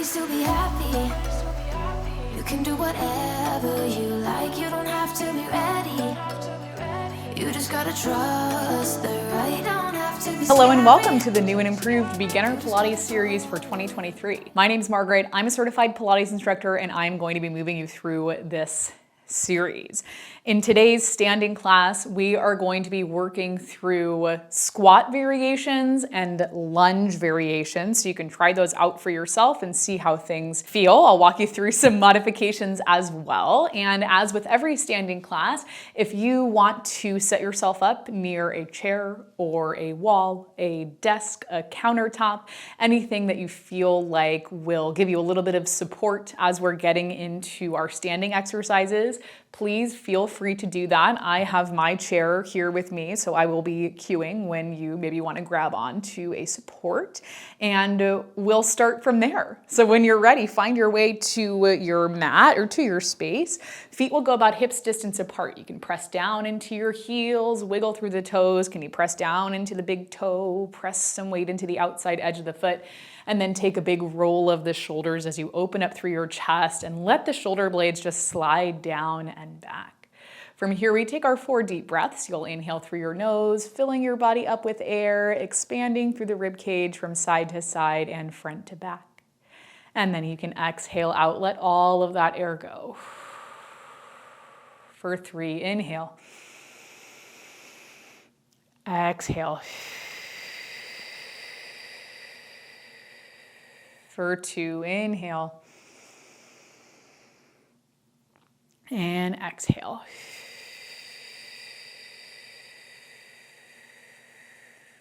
choice to be happy. You can do whatever you like. You don't have to be ready. You just gotta trust the right. Don't have to be Hello and welcome to the new and improved Beginner Pilates series for 2023. My name is Margaret. I'm a certified Pilates instructor and I'm going to be moving you through this series. In today's standing class, we are going to be working through squat variations and lunge variations, so you can try those out for yourself and see how things feel. I'll walk you through some modifications as well. And as with every standing class, if you want to set yourself up near a chair or a wall, a desk, a countertop, anything that you feel like will give you a little bit of support as we're getting into our standing exercises, please feel free to do that. I have my chair here with me, so I will be cueing when you maybe want to grab onto a support, and we'll start from there. So when you're ready, find your way to your mat or to your space. Feet will go about hips distance apart. You can press down into your heels, wiggle through the toes. Can you press down into the big toe, press some weight into the outside edge of the foot, and then take a big roll of the shoulders as you open up through your chest and let the shoulder blades just slide down and back. From here, we take our 4 deep breaths. You'll inhale through your nose, filling your body up with air, expanding through the rib cage from side to side and front to back. And then you can exhale out, let all of that air go. For 3, inhale. Exhale. For 2, inhale. And exhale.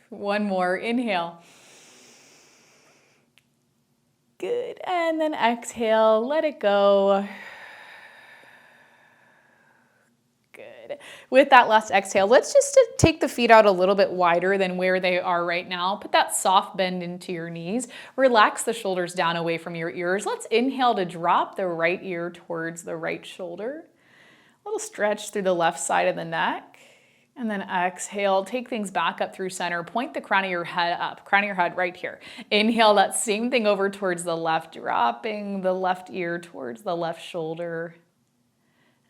One more, inhale. Good, and then exhale, let it go. Good. With that last exhale, let's just take the feet out a little bit wider than where they are right now. Put that soft bend into your knees. Relax the shoulders down away from your ears. Let's inhale to drop the right ear towards the right shoulder. A little stretch through the left side of the neck. And then exhale, take things back up through center. Point the crown of your head up, crown of your head right here. Inhale, that same thing over towards the left, dropping the left ear towards the left shoulder.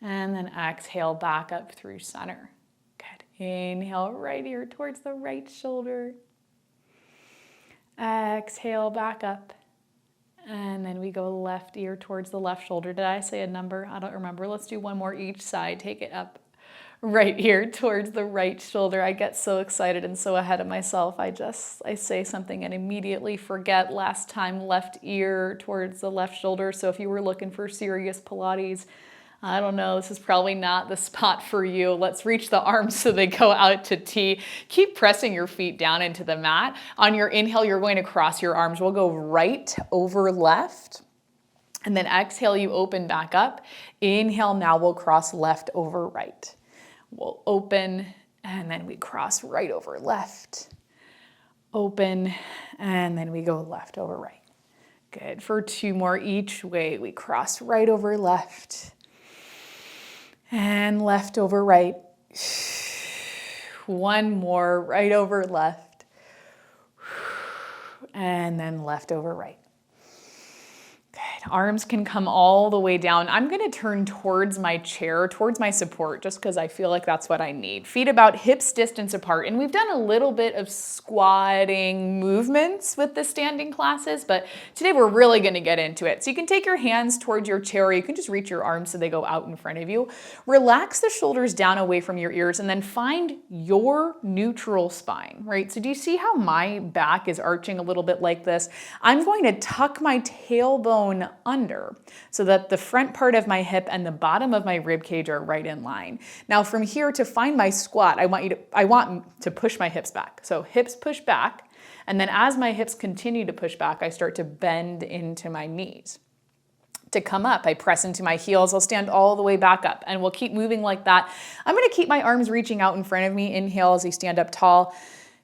And then exhale back up through center. Good. Inhale, right ear towards the right shoulder. Exhale back up. And then we go left ear towards the left shoulder. Did I say a number? I don't remember. Let's do one more each side. Take it up. Right ear towards the right shoulder. I get so excited and so ahead of myself. I say something and immediately forget. Last time, left ear towards the left shoulder. So if you were looking for serious Pilates, I don't know, this is probably not the spot for you. Let's reach the arms so they go out to T. Keep pressing your feet down into the mat. On your inhale, you're going to cross your arms. We'll go right over left. And then exhale, you open back up. Inhale, now we'll cross left over right. We'll open, and then we cross right over left. Open, and then we go left over right. Good. For 2 more each way, we cross right over left. And left over right. 1 more, right over left. And then left over right. Good. Arms can come all the way down. I'm going to turn towards my chair, towards my support, just because I feel like that's what I need. Feet about hips distance apart. And we've done a little bit of squatting movements with the standing classes, but today we're really going to get into it. So you can take your hands towards your chair, or you can just reach your arms so they go out in front of you. Relax the shoulders down away from your ears, and then find your neutral spine, right? So do you see how my back is arching a little bit like this? I'm going to tuck my tailbone under so that the front part of my hip and the bottom of my rib cage are right in line. Now from here, to find my squat, I want to push my hips back. So hips push back, and then as my hips continue to push back, I start to bend into my knees. To come up, I press into my heels. I'll stand all the way back up, and we'll keep moving like that. I'm going to keep my arms reaching out in front of me. Inhale as you stand up tall.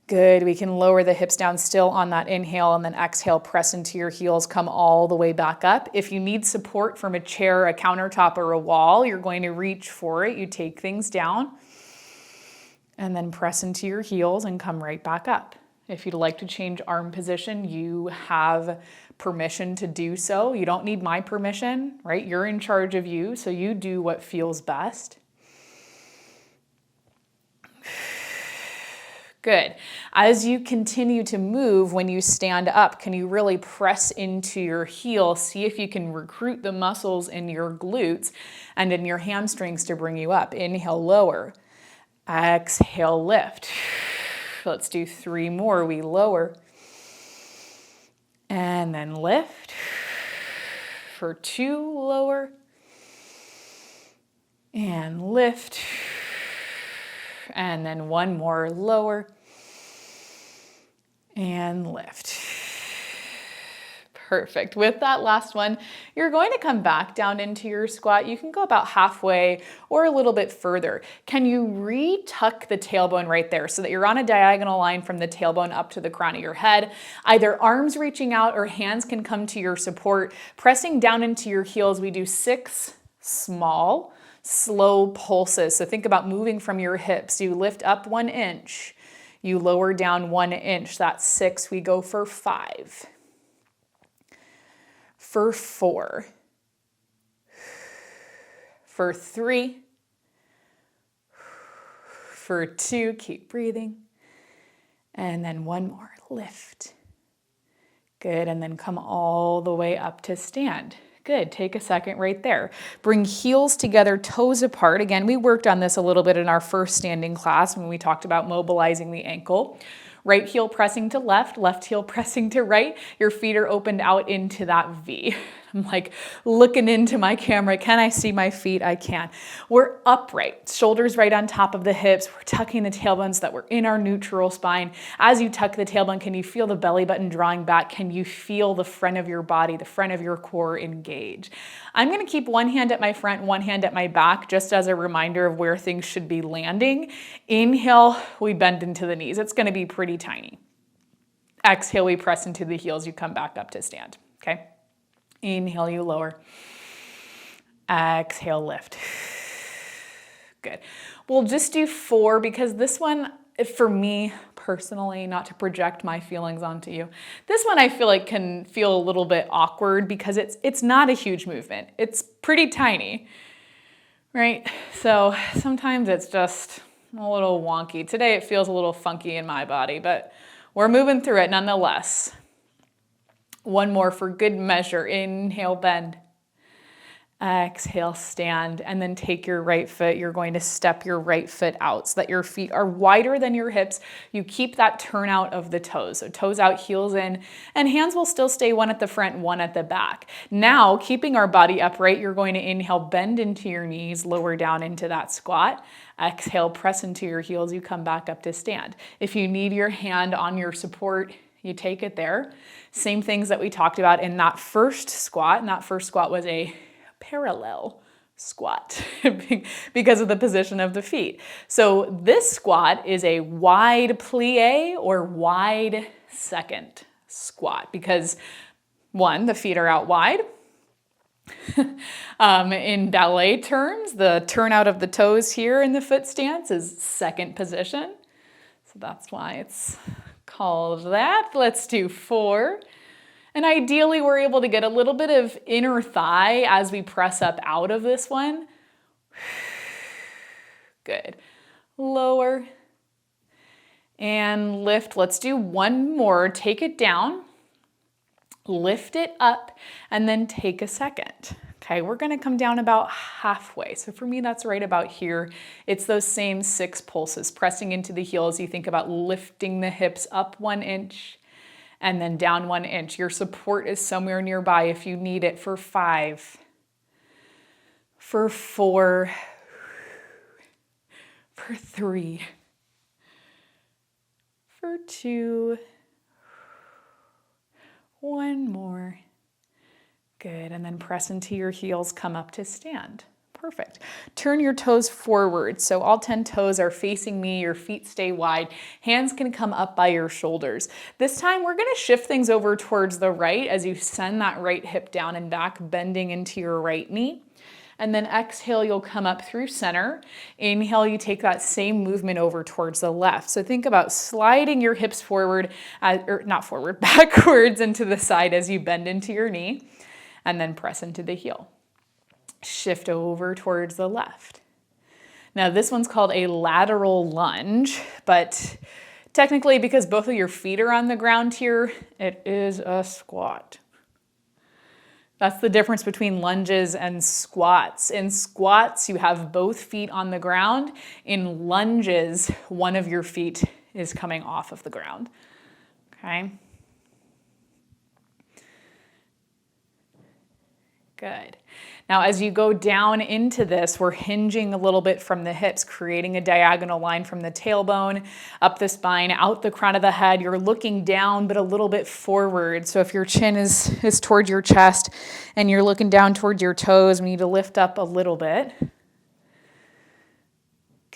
Good. We can lower the hips down still on that inhale, and then exhale, press into your heels, come all the way back up. If you need support from a chair, a countertop, or a wall, you're going to reach for it. You take things down and then press into your heels and come right back up. If you'd like to change arm position, you have permission to do so. You don't need my permission, right? You're in charge of you, so you do what feels best. Good. As you continue to move, when you stand up, can you really press into your heel? See if you can recruit the muscles in your glutes and in your hamstrings to bring you up. Inhale, lower. Exhale, lift. Let's do 3 more. We lower and then lift. For 2, lower and lift. And then 1 more, lower and lift. Perfect. With that last one, you're going to come back down into your squat. You can go about halfway or a little bit further. Can you re-tuck the tailbone right there so that you're on a diagonal line from the tailbone up to the crown of your head? Either arms reaching out or hands can come to your support. Pressing down into your heels, we do 6 small, slow pulses. So think about moving from your hips. You lift up 1 inch. You lower down 1 inch. That's 6. We go for 5. For 4, for 3, for 2, keep breathing, and then 1 more, lift. Good, and then come all the way up to stand. Good, take a second right there. Bring heels together, toes apart. Again, we worked on this a little bit in our first standing class when we talked about mobilizing the ankle. Right heel pressing to left, left heel pressing to right. Your feet are opened out into that V. I'm like looking into my camera. Can I see my feet? I can. We're upright, shoulders right on top of the hips. We're tucking the tailbone so that we're in our neutral spine. As you tuck the tailbone, can you feel the belly button drawing back? Can you feel the front of your body, the front of your core engage? I'm going to keep one hand at my front, one hand at my back, just as a reminder of where things should be landing. Inhale, we bend into the knees. It's going to be pretty tiny. Exhale, we press into the heels. You come back up to stand, okay? Inhale, you lower. Exhale, lift. Good. We'll just do 4 because this one, for me personally, not to project my feelings onto you, this one I feel like can feel a little bit awkward because it's not a huge movement. It's pretty tiny, right? So sometimes it's just a little wonky. Today it feels a little funky in my body, but we're moving through it nonetheless. 1 more for good measure. Inhale, bend. Exhale, stand, and then take your right foot. You're going to step your right foot out so that your feet are wider than your hips. You keep that turnout of the toes. So toes out, heels in, and hands will still stay 1 at the front, 1 at the back. Now, keeping our body upright, you're going to inhale, bend into your knees, lower down into that squat. Exhale, press into your heels. You come back up to stand. If you need your hand on your support, you take it there. Same things that we talked about in that first squat, and that first squat was a parallel squat because of the position of the feet. So this squat is a wide plie or wide second squat because 1, the feet are out wide. In ballet terms, the turnout of the toes here in the foot stance is second position. So that's why it's called that. Let's do 4. And ideally, we're able to get a little bit of inner thigh as we press up out of this one. Good. Lower and lift. Let's do 1 more. Take it down, lift it up, and then take a second. Okay, we're going to come down about halfway. So for me, that's right about here. It's those same 6 pulses. Pressing into the heels, you think about lifting the hips up 1 inch and then down 1 inch. Your support is somewhere nearby if you need it for 5, for 4, for 3, for 2, 1 more. Good, and then press into your heels, come up to stand. Perfect. Turn your toes forward. So all 10 toes are facing me, your feet stay wide. Hands can come up by your shoulders. This time we're gonna shift things over towards the right as you send that right hip down and back, bending into your right knee. And then exhale, you'll come up through center. Inhale, you take that same movement over towards the left. So think about sliding your hips forward, or not forward, backwards into the side as you bend into your knee, and then press into the heel. Shift over towards the left. Now this one's called a lateral lunge, but technically because both of your feet are on the ground here, it is a squat. That's the difference between lunges and squats. In squats, you have both feet on the ground. In lunges, one of your feet is coming off of the ground. Okay? Good. Now, as you go down into this, we're hinging a little bit from the hips, creating a diagonal line from the tailbone, up the spine, out the crown of the head. You're looking down, but a little bit forward. So if your chin is towards your chest and you're looking down towards your toes, we need to lift up a little bit.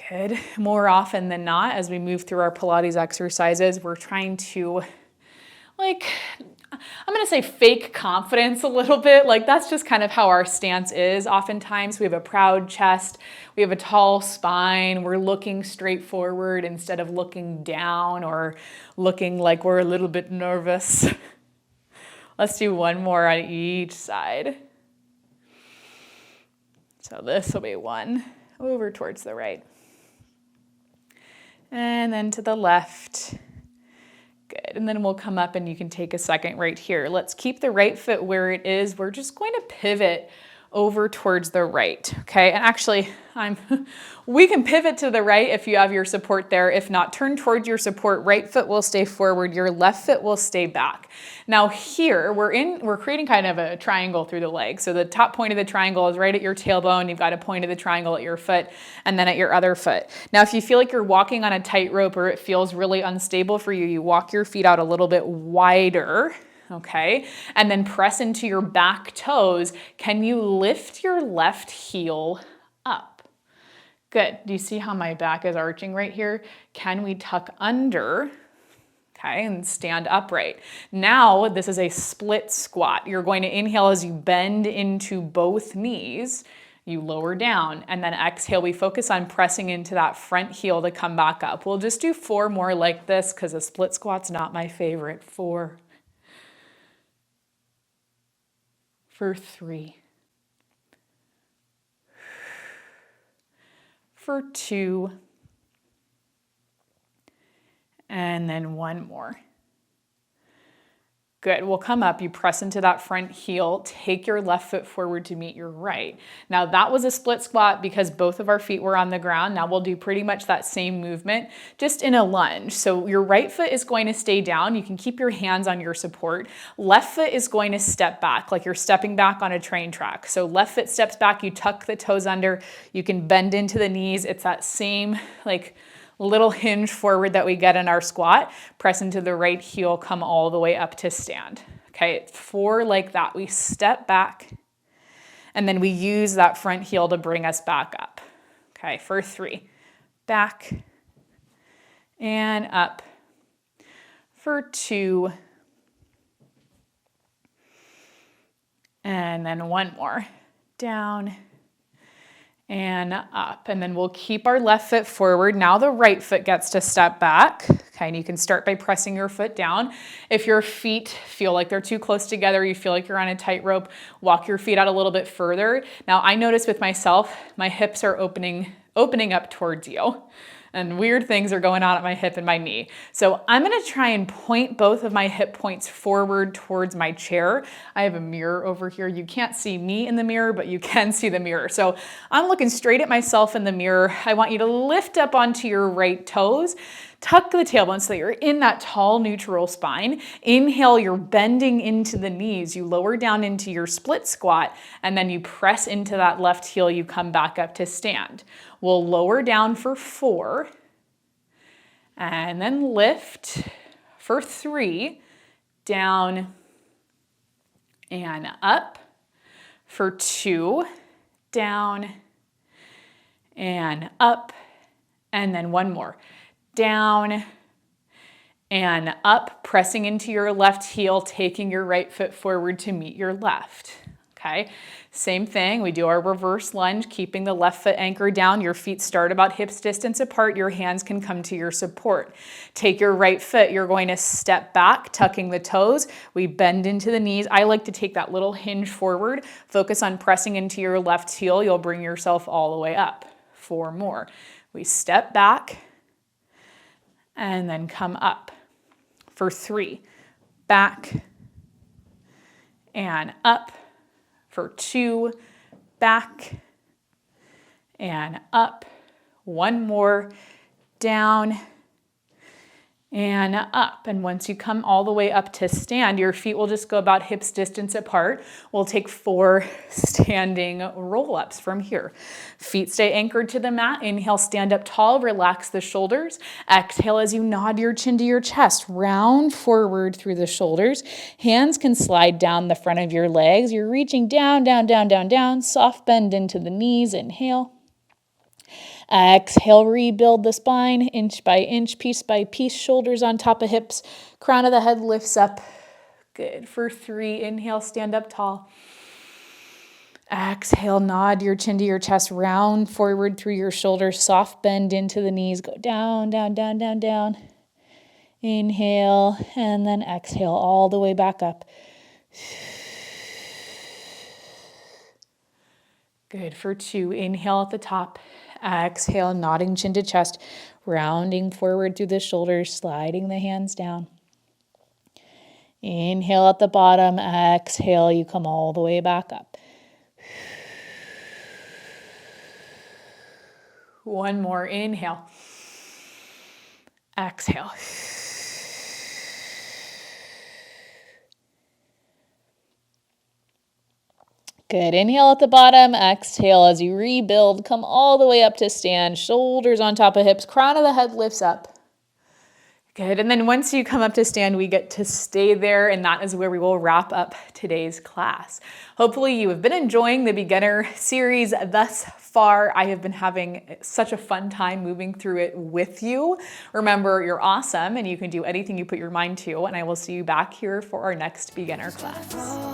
Good. More often than not, as we move through our Pilates exercises, we're trying to, I'm going to say fake confidence a little bit. That's just kind of how our stance is. Oftentimes we have a proud chest, we have a tall spine, we're looking straight forward instead of looking down or looking like we're a little bit nervous. Let's do one more on each side. So this will be one over towards the right. And then to the left. Good. And then we'll come up and you can take a second right here. Let's keep the right foot where it is. We're just going to pivot over towards the right. Okay. And actually, we can pivot to the right if you have your support there. If not, turn towards your support. Right foot will stay forward. Your left foot will stay back. Now here we're creating kind of a triangle through the leg. So the top point of the triangle is right at your tailbone. You've got a point of the triangle at your foot and then at your other foot. Now, if you feel like you're walking on a tightrope or it feels really unstable for you, you walk your feet out a little bit wider. Okay, and then press into your back toes. Can you lift your left heel up? Good. Do you see how my back is arching right here? Can we tuck under? Okay, and stand upright. Now, this is a split squat. You're going to inhale as you bend into both knees. You lower down, and then exhale. We focus on pressing into that front heel to come back up. We'll just do 4 more like this because a split squat's not my favorite. 4. For 3, for 2, and then 1 more. Good. We'll come up, you press into that front heel, take your left foot forward to meet your right. Now that was a split squat because both of our feet were on the ground. Now we'll do pretty much that same movement, just in a lunge. So your right foot is going to stay down. You can keep your hands on your support. Left foot is going to step back, like you're stepping back on a train track. So left foot steps back, you tuck the toes under, you can bend into the knees. It's that same little hinge forward that we get in our squat. Press into the right heel, come all the way up to stand. Okay, 4 like that. We step back and then we use that front heel to bring us back up. Okay, for 3, back and up. For 2, and then 1 more, down and up. And then we'll keep our left foot forward. Now the right foot gets to step back. Okay, and you can start by pressing your foot down. If your feet feel like they're too close together, you feel like you're on a tightrope, walk your feet out a little bit further. Now I notice with myself, my hips are opening up towards you. And weird things are going on at my hip and my knee. So I'm gonna try and point both of my hip points forward towards my chair. I have a mirror over here. You can't see me in the mirror, but you can see the mirror. So I'm looking straight at myself in the mirror. I want you to lift up onto your right toes, tuck the tailbone so that you're in that tall neutral spine. Inhale, you're bending into the knees. You lower down into your split squat, and then you press into that left heel. You come back up to stand. We'll lower down for 4, and then lift for 3, down and up. For 2, down and up, and then 1 more. Down and up, pressing into your left heel, taking your right foot forward to meet your left. Okay, same thing. We do our reverse lunge, keeping the left foot anchored down. Your feet start about hips distance apart. Your hands can come to your support. Take your right foot. You're going to step back, tucking the toes. We bend into the knees. I like to take that little hinge forward. Focus on pressing into your left heel. You'll bring yourself all the way up. 4 more. We step back and then come up. For 3, back and up. For 2, back and up. 1 more, down and up. And once you come all the way up to stand, your feet will just go about hips distance apart. We'll take 4 standing roll-ups from here. Feet stay anchored to the mat. Inhale, stand up tall, relax the shoulders. Exhale as you nod your chin to your chest, round forward through the shoulders. Hands can slide down the front of your legs. You're reaching down, down, down, down, down. Soft bend into the knees. Inhale. Exhale, rebuild the spine, inch by inch, piece by piece, shoulders on top of hips, crown of the head lifts up. Good. For 3, inhale, stand up tall. Exhale, nod your chin to your chest, round forward through your shoulders, soft bend into the knees, go down, down, down, down, down. Inhale, and then exhale all the way back up. Good. For 2, inhale at the top. Exhale, nodding chin to chest, rounding forward through the shoulders, sliding the hands down. Inhale at the bottom. Exhale, you come all the way back up. 1 more. Inhale. Exhale. Good. Inhale at the bottom. Exhale as you rebuild. Come all the way up to stand. Shoulders on top of hips. Crown of the head lifts up. Good. And then once you come up to stand, we get to stay there, and that is where we will wrap up today's class. Hopefully you have been enjoying the beginner series thus far. I have been having such a fun time moving through it with you. Remember, you're awesome and you can do anything you put your mind to, and I will see you back here for our next beginner class.